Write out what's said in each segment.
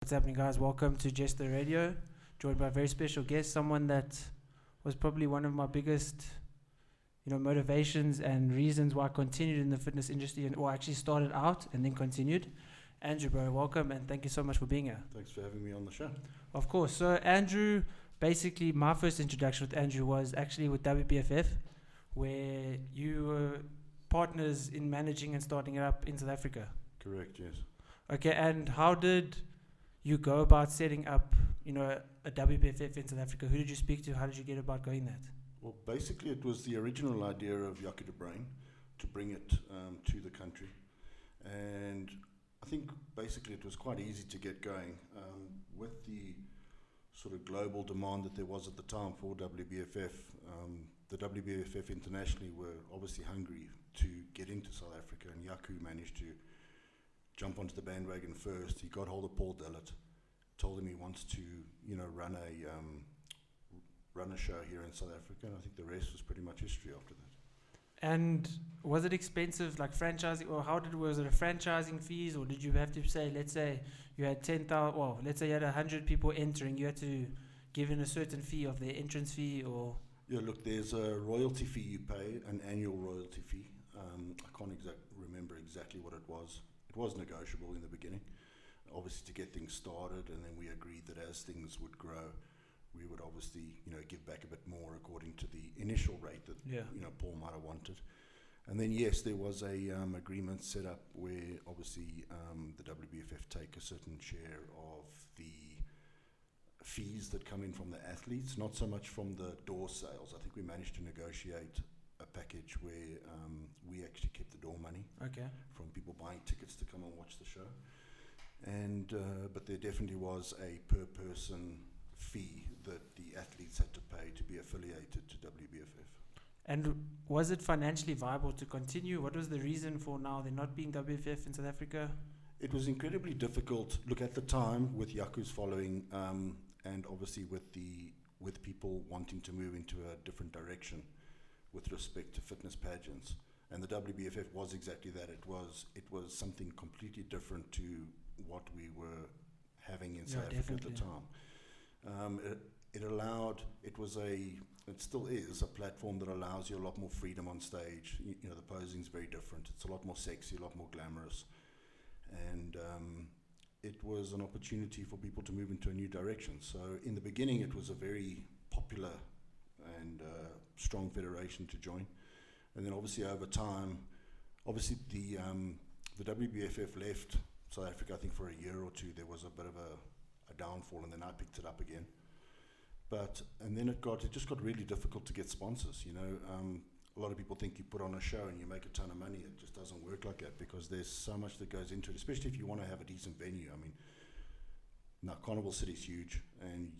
What's happening, guys? Welcome to Jester Radio. Joined by a very special guest, someone that was probably one of my biggest, motivations and reasons why I continued in the fitness industry, or actually started out and then continued. Andrew, bro, welcome and thank you so much for being here. Thanks for having me on the show. Of course. So, Andrew, basically, my first introduction with Andrew was actually with WBFF, where you were partners in managing and starting it up in South Africa. Correct, yes. Okay, and how did you go about setting up, a WBFF in South Africa? Who did you speak to? How did you get about going that? Well, basically, it was the original idea of Yaku de Brain to bring it to the country. And I think basically it was quite easy to get going with the sort of global demand that there was at the time for WBFF. The WBFF internationally were obviously hungry to get into South Africa, and Yaku managed to jump onto the bandwagon first. He got hold of Paul Dillett, told him he wants to, run a show here in South Africa, and I think the rest was pretty much history after that. And was it expensive, like franchising, or was it a franchising fees, or did you have to say, let's say you had 10,000, let's say you had 100 people entering, you had to give in a certain fee of their entrance fee, or? Yeah, look, there's a royalty fee you pay, an annual royalty fee. I can't remember exactly what it was. It was negotiable in the beginning, obviously to get things started, and then we agreed that as things would grow, we would obviously, give back a bit more according to the initial rate that, Paul might have wanted. And then, yes, there was a agreement set up where obviously the WBFF take a certain share of the fees that come in from the athletes, not so much from the door sales. I think we managed to negotiate a package where we actually kept the door money from people buying tickets to come and watch the show. And but there definitely was a per person fee that the athletes had to pay to be affiliated to WBFF. And was it financially viable to continue? What was the reason for now there not being WBFF in South Africa? It was incredibly difficult. Look, at the time with Yaku's following, and obviously with people wanting to move into a different direction with respect to fitness pageants, and the WBFF was exactly that. It was something completely different to what we were having in South Africa at the time. It still is a platform that allows you a lot more freedom on stage. The posing's very different. It's a lot more sexy, a lot more glamorous, and it was an opportunity for people to move into a new direction. So in the beginning, it was a very popular and strong federation to join, and then obviously over time, the WBFF left South Africa, I think, for a year or two. There was a bit of a downfall, and then I picked it up again. And then it just got really difficult to get sponsors. A lot of people think you put on a show and you make a ton of money. It just doesn't work like that, because there's so much that goes into it, especially if you want to have a decent venue. I mean, now Carnival City's huge, and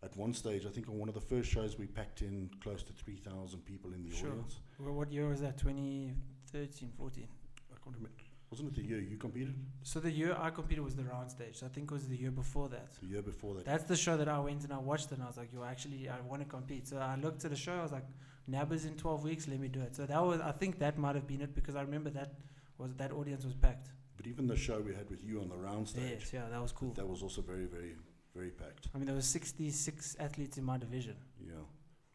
at one stage, I think on one of the first shows, we packed in close to 3,000 people in the audience. Well, what year was that? 2013, 14? I can't remember. Wasn't it the year you competed? So the year I competed was the round stage. So I think it was the year before that. The year before that. That's the show that I went and I watched, and I was like, I want to compete. So I looked at the show. I was like, NABA's in 12 weeks. Let me do it. So I think that might have been it, because I remember that audience was packed. But even the show we had with you on the round stage. Yes, yeah, that was cool. That was also very, very, very packed. I mean, there was 66 athletes in my division. Yeah.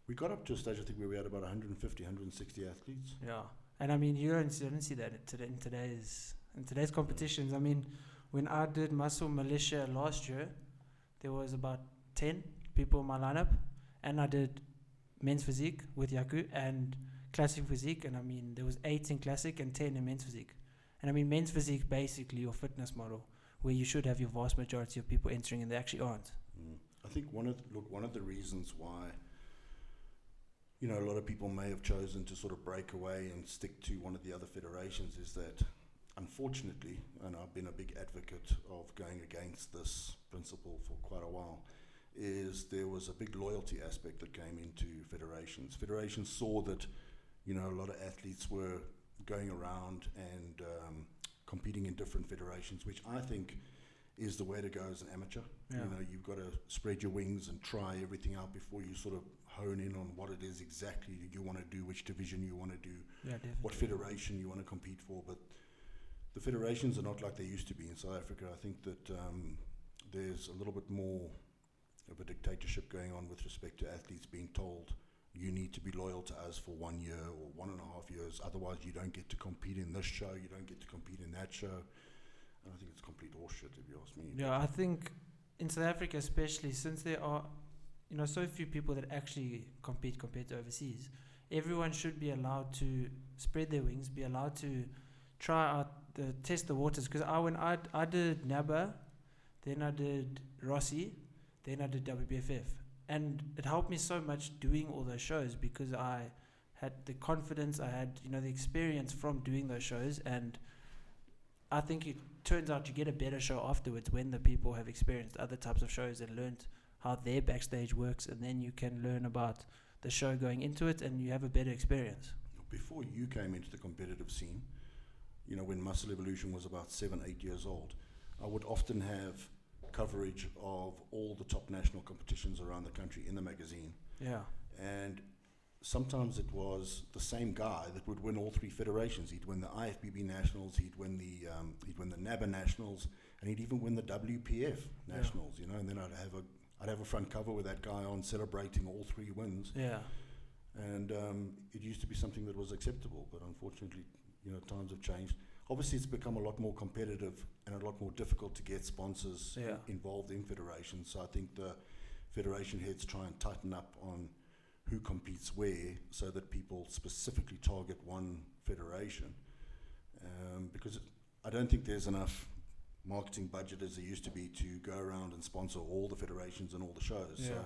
We got up to a stage, I think, where we had about 150, 160 athletes. Yeah. And I mean, you don't see that in today's competitions. I mean, when I did Muscle Militia last year, there was about 10 people in my lineup, and I did men's physique with Yaku and classic physique, and I mean, there was 8 in classic and 10 in men's physique. And I mean, men's physique, basically your fitness model, where you should have your vast majority of people entering, and they actually aren't. I think one of the reasons why a lot of people may have chosen to sort of break away and stick to one of the other federations is that, unfortunately, and I've been a big advocate of going against this principle for quite a while, is there was a big loyalty aspect that came into federations. Federations saw that, a lot of athletes were going around and competing in different federations, which I think is the way to go as an amateur. Yeah. You've got to spread your wings and try everything out before you sort of hone in on what it is exactly you want to do, which division you want to do, what federation you want to compete for. But the federations are not like they used to be in South Africa. I think that there's a little bit more of a dictatorship going on with respect to athletes being told you need to be loyal to us for 1 year or 1.5 years, otherwise you don't get to compete in this show, you don't get to compete in that show. And I think it's complete horseshit, if you ask me. Yeah, I think in South Africa especially, since there are, so few people that actually compete compared to overseas, everyone should be allowed to spread their wings, be allowed to try out, test the waters. Because when I did NABA, then I did Rossi, then I did WBFF. And it helped me so much doing all those shows because I had the confidence, I had, the experience from doing those shows. And I think it turns out you get a better show afterwards when the people have experienced other types of shows and learned how their backstage works. And then you can learn about the show going into it and you have a better experience. Before you came into the competitive scene, when Muscle Evolution was about 7-8 years old, I would often have coverage of all the top national competitions around the country in the magazine. Yeah. And sometimes it was the same guy that would win all three federations. He'd win the IFBB Nationals, he'd win the NABA Nationals, and he'd even win the WPF Nationals, and then I'd have a front cover with that guy on celebrating all three wins. Yeah. And it used to be something that was acceptable, but unfortunately, times have changed. Obviously, it's become a lot more competitive and a lot more difficult to get sponsors involved in federations. So I think the federation heads try and tighten up on who competes where so that people specifically target one federation. Because I don't think there's enough marketing budget as there used to be to go around and sponsor all the federations and all the shows. Yeah. So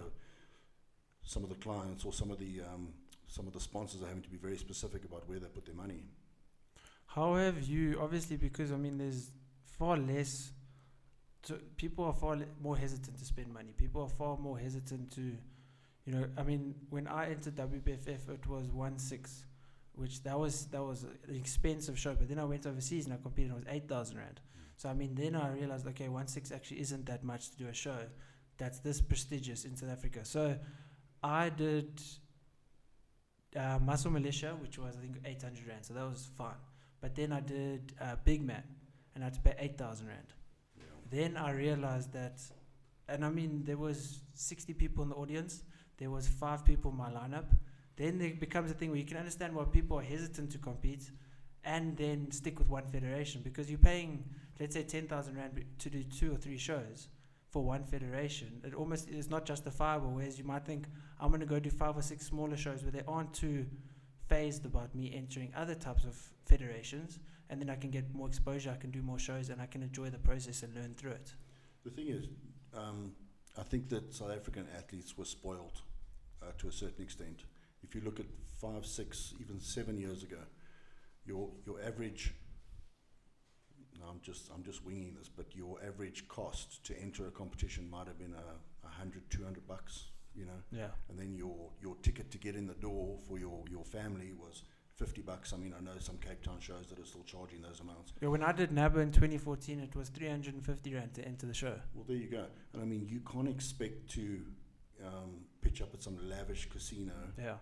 some of the clients or some of the sponsors are having to be very specific about where they put their money. How have you, obviously, because there's far less, people are far more hesitant to spend money. People are far more hesitant to, when I entered WBFF, it was 1.6, which that was an expensive show. But then I went overseas and I competed, and it was 8,000 Rand. So then I realized, okay, 1.6 actually isn't that much to do a show that's this prestigious in South Africa. So I did Muscle Militia, which was I think 800 Rand, so that was fine. But then I did Big Man, and I had to pay 8,000 Rand. Yeah. Then I realized that, and there was 60 people in the audience, there was 5 people in my lineup. Then there becomes a thing where you can understand why people are hesitant to compete and then stick with one federation, because you're paying, let's say, 10,000 Rand to do 2 or 3 shows for one federation. It almost is not justifiable, whereas you might think, I'm going to go do 5 or 6 smaller shows where they aren't too phased about me entering other types of federations, and then I can get more exposure, I can do more shows, and I can enjoy the process and learn through it. The thing is, I think that South African athletes were spoiled to a certain extent. If you look at 5, 6, even 7 years ago, your average, I'm just winging this, but your average cost to enter a competition might have been $100-200, Yeah. and then your ticket to get in the door for your family was $50. I know some Cape Town shows that are still charging those amounts. Yeah, when I did NABA in 2014, it was 350 Rand to enter the show. Well, there you go. And you can't expect to pitch up at some lavish casino, Yeah.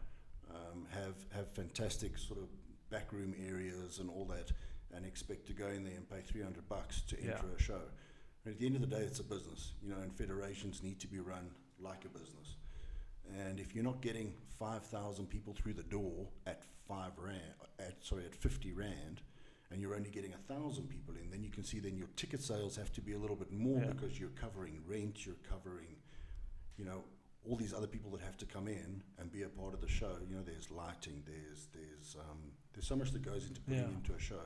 have fantastic sort of backroom areas and all that, and expect to go in there and pay $300 to enter a show. And at the end of the day, it's a business, and federations need to be run like a business. And if you're not getting 5,000 people through the door at 50 Rand, and you're only getting 1,000 people in, then you can see then your ticket sales have to be a little bit more, because you're covering rent, you're covering, all these other people that have to come in and be a part of the show. There's lighting, there's so much that goes into putting into a show.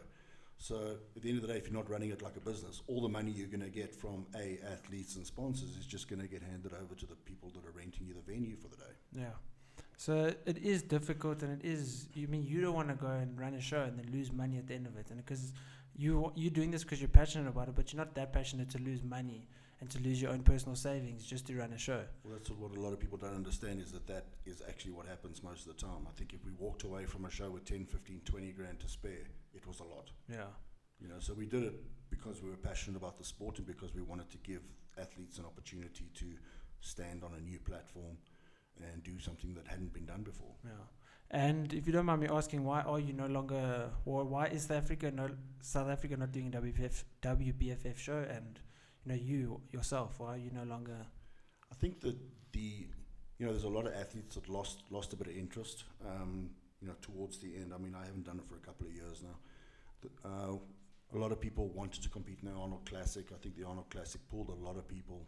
So at the end of the day, if you're not running it like a business, all the money you're going to get from athletes and sponsors is just going to get handed over to the people that are renting you the venue for the day. Yeah. So it is difficult, and it is, you don't want to go and run a show and then lose money at the end of it. And because you're doing this because you're passionate about it, but you're not that passionate to lose money and to lose your own personal savings just to run a show. Well, that's what a lot of people don't understand, is that is actually what happens most of the time. I think if we walked away from a show with 10, 15, 20 grand to spare, it was a lot. Yeah. So we did it because we were passionate about the sport and because we wanted to give athletes an opportunity to stand on a new platform and do something that hadn't been done before. Yeah. And if you don't mind me asking, why are you no longer, or why is South Africa not doing a WBFF show? And you yourself? Why are you no longer? I think that there's a lot of athletes that lost a bit of interest, towards the end. I mean, I haven't done it for a couple of years now. A lot of people wanted to compete in the Arnold Classic. I think the Arnold Classic pulled a lot of people,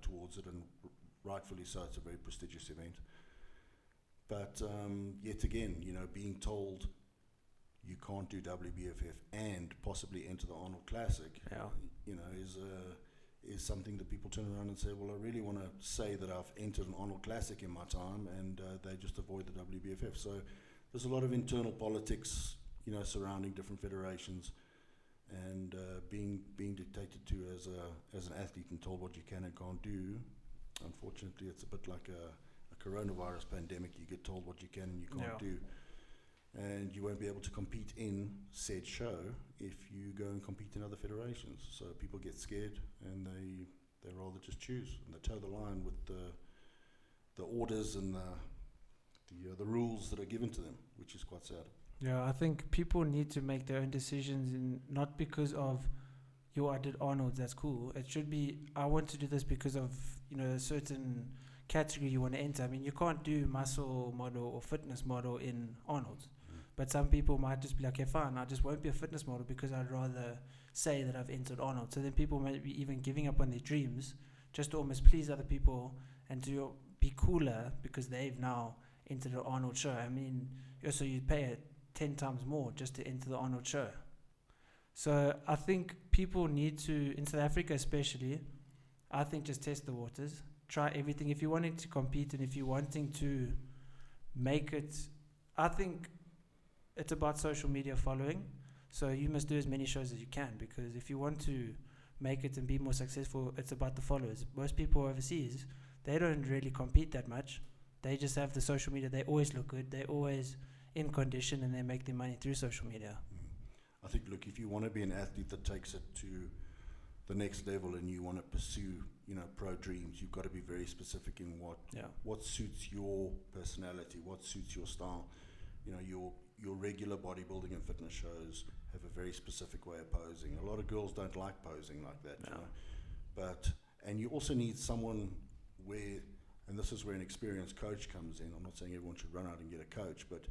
towards it, and rightfully so. It's a very prestigious event. But yet again, being told you can't do WBFF and possibly enter the Arnold Classic, is something that people turn around and say, well, I really want to say that I've entered an Arnold Classic in my time, and they just avoid the WBFF. So there's a lot of internal politics, surrounding different federations, and being dictated to as an athlete and told what you can and can't do. Unfortunately, it's a bit like a coronavirus pandemic. You get told what you can and you can't do, and you won't be able to compete in said show if you go and compete in other federations. So people get scared, and they rather just choose, and they toe the line with the orders and the rules that are given to them, which is quite sad. Yeah, I think people need to make their own decisions, and not because of, I did Arnold, that's cool. It should be, I want to do this because of, a certain category you want to enter. I mean, you can't do muscle model or fitness model in Arnold. But some people might just be like, okay, fine, I just won't be a fitness model because I'd rather say that I've entered Arnold. So then people might be even giving up on their dreams just to almost please other people and to be cooler because they've now entered an Arnold show. I mean, so you'd pay it 10 times more just to enter the Arnold show. So I think people need to, in South Africa especially, I think just test the waters, try everything. If you're wanting to compete and if you're wanting to make it, I think it's about social media following. So you must do as many shows as you can, because if you want to make it and be more successful, it's about the followers. Most people overseas, they don't really compete that much. They just have the social media. They always look good. They're always in condition, and they make their money through social media. I think, look, if you want to be an athlete that takes it to the next level and you want to pursue, pro dreams, you've got to be very specific in what suits your personality, what suits your style. Your regular bodybuilding and fitness shows have a very specific way of posing. A lot of girls don't like posing like that, and you also need someone where, and this is where an experienced coach comes in. I'm not saying everyone should run out and get a coach, but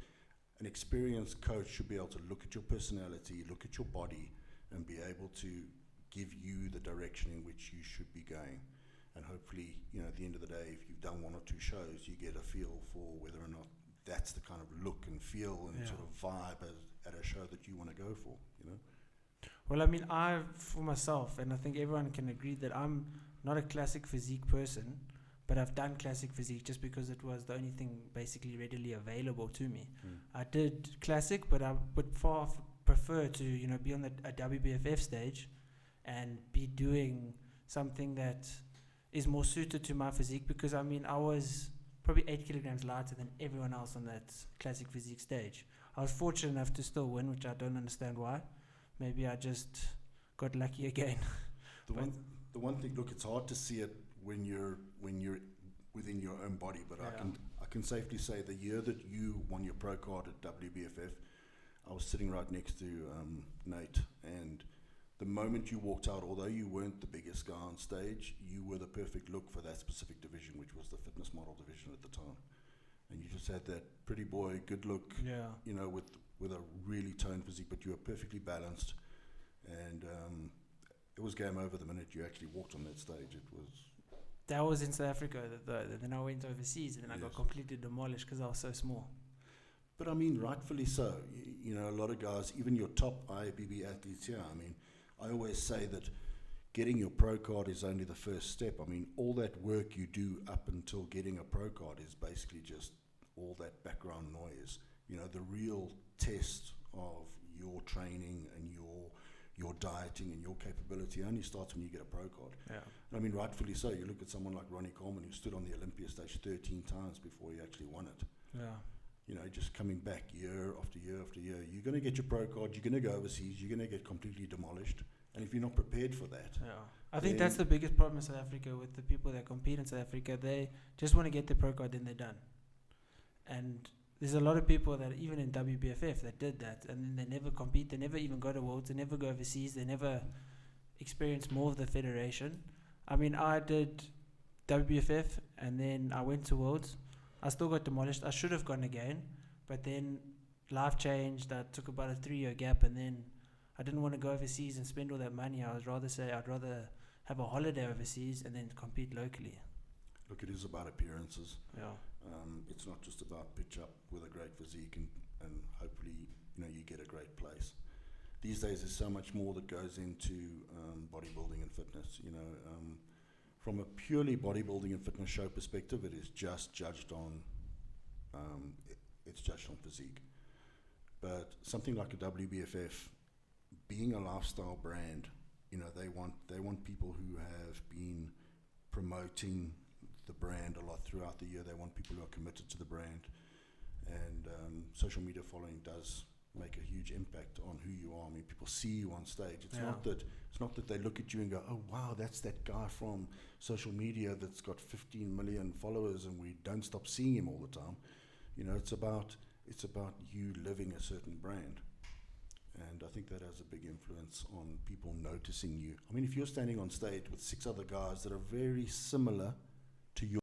an experienced coach should be able to look at your personality, look at your body, and be able to give you the direction in which you should be going. And hopefully, at the end of the day, if you've done one or two shows, you get a feel for whether or not that's the kind of look and feel and sort of vibe at a show that you want to go for, Well, I mean, for myself, and I think everyone can agree that I'm not a classic physique person, but I've done classic physique just because it was the only thing basically readily available to me. I did classic, but I would far prefer to, be on a WBFF stage and be doing something that is more suited to my physique, because, I mean, I was probably 8 kilograms lighter than everyone else on that classic physique stage. I was fortunate enough to still win, which I don't understand why. Maybe I just got lucky again. The one thing, look, it's hard to see it when you're within your own body, but I can safely say the year that you won your pro card at WBFF, I was sitting right next to Nate, and the moment you walked out, although you weren't the biggest guy on stage, you were the perfect look for that specific division, which was the fitness model division at the time. And you just had that pretty boy, good look, with a really toned physique, but you were perfectly balanced. And it was game over the minute you actually walked on that stage. That was in South Africa. Then I went overseas, and then I got completely demolished because I was so small. But I mean, rightfully so. A lot of guys, even your top IFBB athletes here, I mean, I always say that getting your pro card is only the first step. I mean, all that work you do up until getting a pro card is basically just all that background noise. The real test of your training and your dieting and your capability only starts when you get a pro card. I mean, rightfully so. You look at someone like Ronnie Coleman, who stood on the Olympia stage 13 times before he actually won it. Just coming back year after year after year. You're going to get your pro card, you're going to go overseas, you're going to get completely demolished. And if you're not prepared for that... I think that's the biggest problem in South Africa with the people that compete in South Africa. They just want to get their pro card, then they're done. And there's a lot of people that, even in WBFF, that did that, and then they never compete, they never even go to Worlds, they never go overseas, they never experience more of the federation. I mean, I did WBFF and then I went to Worlds. I still got demolished. I should have gone again, but then life changed. I took about a 3-year gap, and then I didn't want to go overseas and spend all that money. I'd rather have a holiday overseas and then compete locally. Look, it is about appearances. Yeah. It's not just about pitch up with a great physique and hopefully you get a great place. These days there's so much more that goes into bodybuilding and fitness. From a purely bodybuilding and fitness show perspective, it is just judged on it's judged on physique. But something like a WBFF, being a lifestyle brand, they want people who have been promoting the brand a lot throughout the year. They want people who are committed to the brand, and social media following does make a huge impact on who you are. I mean, people see you on stage. It's not that they look at you and go, "Oh wow, that's that guy from social media that's got 15 million followers, and we don't stop seeing him all the time." It's about you living a certain brand, and I think that has a big influence on people noticing you. I mean, if you're standing on stage with 6 other guys that are very similar to you.